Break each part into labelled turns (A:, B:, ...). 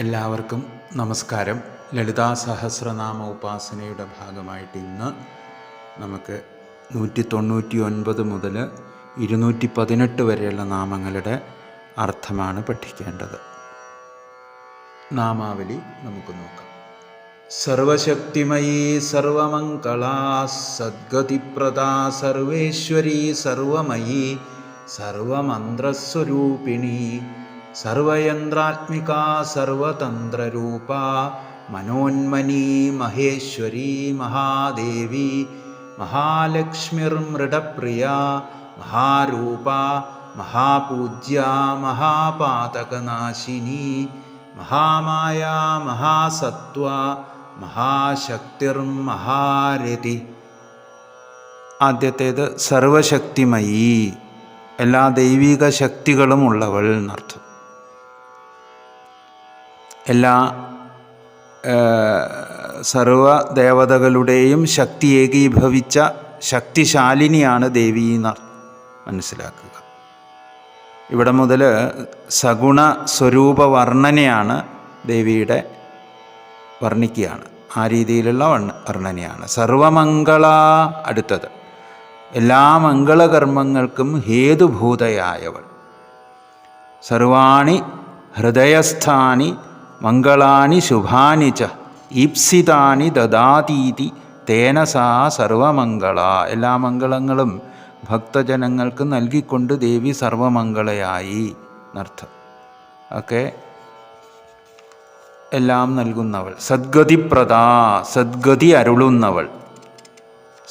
A: എല്ലാവർക്കും നമസ്കാരം. ലളിതാ സഹസ്രനാമ ഉപാസനയുടെ ഭാഗമായിട്ട് ഇന്ന് നമുക്ക് 199 മുതൽ 218 വരെയുള്ള നാമങ്ങളുടെ അർത്ഥമാണ് പഠിക്കേണ്ടത്. നാമാവലി നമുക്ക് നോക്കാം. സർവശക്തിമയീ സർവമംഗളാ സദ്ഗതിപ്രദാ സർവേശ്വരീ സർവമയീ സർവമന്ത്രസ്വരൂപിണീ സർവയന്ത്രാത്മികാ സർവതന്ത്രരൂപാ മനോന്മനീ മഹേശ്വരീ മഹാദേവി മഹാലക്ഷ്മിർമൃഡപ്രിയാ മഹാരൂപാ മഹാപൂജ്യാ മഹാപാതകനാശിനി മഹാമായാ മഹാസത്വ മഹാശക്തിർമഹാരതി. ആദ്യത്തേത് സർവശക്തിമയീ, എല്ലാ ദൈവിക ശക്തികളും ഉള്ളവൾ എന്നർത്ഥം. എല്ലാ സർവദേവതകളുടെയും ശക്തി ഏകീഭവിച്ച ശക്തിശാലിനിയാണ് ദേവി എന്ന് മനസ്സിലാക്കുക. ഇവിടെ മുതൽ സഗുണ സ്വരൂപ വർണ്ണനയാണ് ദേവിയുടെ വർണ്ണിക്കുകയാണ്. ആ രീതിയിലുള്ള വർണ്ണനയാണ്. സർവമംഗള, അടുത്തത് എല്ലാ മംഗളകർമ്മങ്ങൾക്കും ഹേതുഭൂതയായവൾ. സർവാണി ഹൃദയസ്ഥാനി മംഗളാനി ശുഭാനി ച ഈപ്സിതാനി ദദാതീതി തേന സാ സർവമംഗള. എല്ലാ മംഗളങ്ങളും ഭക്തജനങ്ങൾക്ക് നൽകിക്കൊണ്ട് ദേവി സർവമംഗളയായി എന്നർത്ഥം. ഒക്കെ എല്ലാം നൽകുന്നവൾ. സദ്ഗതിപ്രദാ, സദ്ഗതി അരുളുന്നവൾ.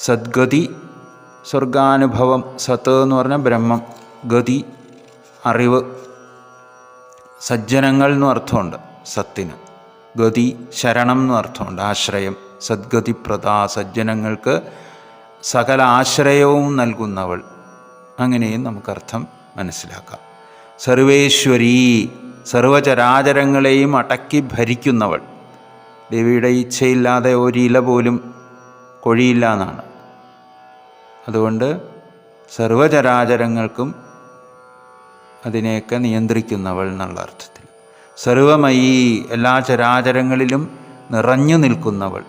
A: സദ്ഗതി സ്വർഗാനുഭവം. സത്ത് എന്ന് പറഞ്ഞാൽ ബ്രഹ്മം, ഗതി അറിവ്. സജ്ജനങ്ങൾ എന്നും അർത്ഥമുണ്ട് സത്തിന്. ഗതി ശരണം എന്നും അർത്ഥമുണ്ട്, ആശ്രയം. സദ്ഗതിപ്രദാ, സജ്ജനങ്ങൾക്ക് സകല ആശ്രയവും നൽകുന്നവൾ. അങ്ങനെയും നമുക്കർത്ഥം മനസ്സിലാക്കാം. സർവേശ്വരീ, സർവചരാചരങ്ങളെയും അടക്കി ഭരിക്കുന്നവൾ. ദേവിയുടെ ഇച്ഛയില്ലാതെ ഒരില പോലും കൊഴിയില്ല എന്നാണ്. അതുകൊണ്ട് സർവചരാചരങ്ങൾക്കും അതിനെയൊക്കെ നിയന്ത്രിക്കുന്നവൾ എന്നുള്ള അർത്ഥത്തിൽ. സർവമയീ, എല്ലാ ചരാചരങ്ങളിലും നിറഞ്ഞു നിൽക്കുന്നവൾ.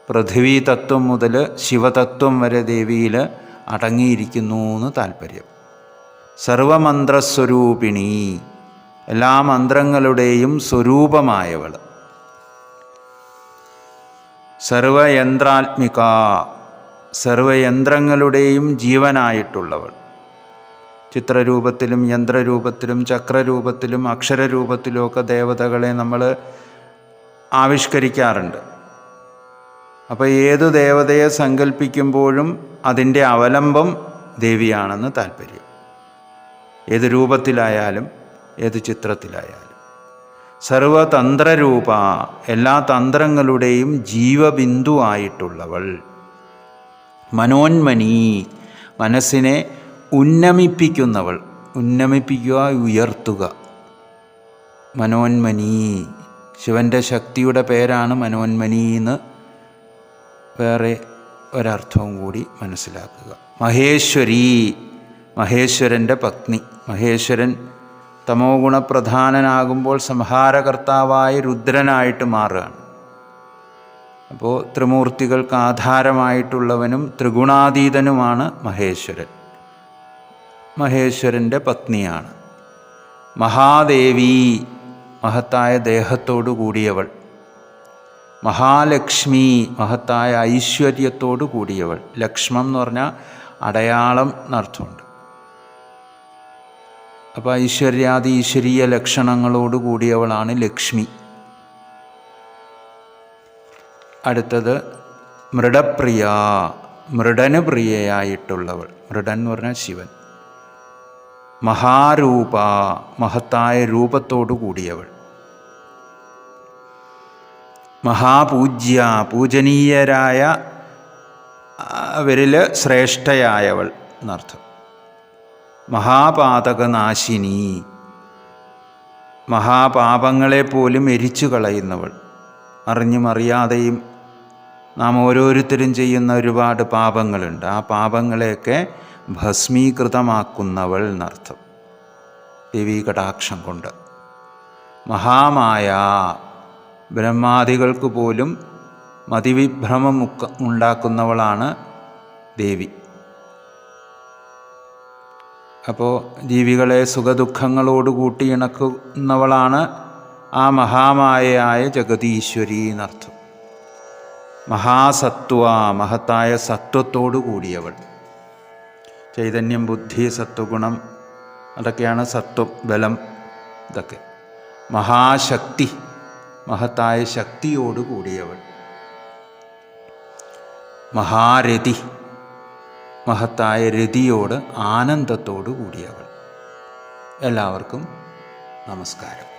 A: പൃഥ്വി തത്വം മുതൽ ശിവതത്വം വരെ ദേവിയിൽ അടങ്ങിയിരിക്കുന്നു എന്ന് താല്പര്യം. സർവമന്ത്രസ്വരൂപിണി, എല്ലാ മന്ത്രങ്ങളുടെയും സ്വരൂപമായവൾ. സർവയന്ത്രാത്മിക, സർവയന്ത്രങ്ങളുടെയും ജീവനായിട്ടുള്ളവൾ. ചിത്രരൂപത്തിലും യന്ത്രരൂപത്തിലും ചക്രരൂപത്തിലും അക്ഷരരൂപത്തിലുമൊക്കെ ദേവതകളെ നമ്മൾ ആവിഷ്കരിക്കാറുണ്ട്. അപ്പോൾ ഏതു ദേവതയെ സങ്കല്പിക്കുമ്പോഴും അതിൻ്റെ അവലംബം ദേവിയാണെന്ന് താല്പര്യം. ഏത് രൂപത്തിലായാലും ഏത് ചിത്രത്തിലായാലും. സർവതന്ത്രരൂപ, എല്ലാ തന്ത്രങ്ങളുടെയും ജീവബിന്ദു ആയിട്ടുള്ളവൾ. മനോന്മനി, മനസ്സിനെ ഉന്നമിപ്പിക്കുന്നവൾ. ഉന്നമിപ്പിക്കുക, ഉയർത്തുക. മനോന്മനി, ശിവൻ്റെ ശക്തിയുടെ പേരാണ് മനോന്മനി എന്ന് വേറെ ഒരർത്ഥവും കൂടി മനസ്സിലാക്കുക. മഹേശ്വരി, മഹേശ്വരൻ്റെ പത്നി. മഹേശ്വരൻ തമോ ഗുണപ്രധാനനാകുമ്പോൾ സംഹാരകർത്താവായ രുദ്രനായിട്ട് മാറുകയാണ്. അപ്പോൾ ത്രിമൂർത്തികൾക്ക് ആധാരമായിട്ടുള്ളവനും ത്രിഗുണാതീതനുമാണ് മഹേശ്വരൻ. മഹേശ്വരൻ്റെ പത്നിയാണ്. മഹാദേവി, മഹത്തായ ദേഹത്തോടു കൂടിയവൾ. മഹാലക്ഷ്മി, മഹത്തായ ഐശ്വര്യത്തോടു കൂടിയവൾ. ലക്ഷ്മം എന്ന് പറഞ്ഞാൽ അടയാളം എന്നർത്ഥമുണ്ട്. അപ്പോൾ ഐശ്വര്യാദി ഈശ്വരീയ ലക്ഷണങ്ങളോട് കൂടിയവളാണ് ലക്ഷ്മി. അടുത്തത് മൃഡപ്രിയ, മൃഡന് പ്രിയയായിട്ടുള്ളവൾ. മൃഡൻ എന്ന് പറഞ്ഞാൽ ശിവൻ. മഹാരൂപ, മഹത്തായ രൂപത്തോടു കൂടിയവൾ. മഹാപൂജ്യ, പൂജനീയരായ അവരിൽ ശ്രേഷ്ഠയായവൾ എന്നർത്ഥം. മഹാപാതകനാശിനി, മഹാപാപങ്ങളെപ്പോലും എരിച്ചു കളയുന്നവൾ. അറിഞ്ഞും അറിയാതെയും നാം ഓരോരുത്തരും ചെയ്യുന്ന ഒരുപാട് പാപങ്ങളുണ്ട്. ആ പാപങ്ങളെയൊക്കെ ഭസ്മീകൃതമാക്കുന്നവൾ എന്നർത്ഥം ദേവീ കടാക്ഷം കൊണ്ട്. മഹാമായ, ബ്രഹ്മാദികൾക്ക് പോലും മതിവിഭ്രമം ഉണ്ടാക്കുന്നവളാണ് ദേവി. അപ്പോൾ ജീവികളെ സുഖദുഃഖങ്ങളോട് കൂട്ടി ഇണക്കുന്നവളാണ് ആ മഹാമായയായ ജഗതീശ്വരി എന്നർത്ഥം. മഹാസത്വ, മഹത്തായ സത്വത്തോടു കൂടിയവൾ. ചൈതന്യം, ബുദ്ധി, സത്വഗുണം, അതൊക്കെയാണ് സത്വം, ബലം. ഇതൊക്കെ മഹാശക്തി, മഹത്തായ ശക്തിയോട് കൂടിയവൾ. മഹാരതി, മഹത്തായ രതിയോട്, ആനന്ദത്തോടു കൂടിയവൾ. എല്ലാവർക്കും നമസ്കാരം.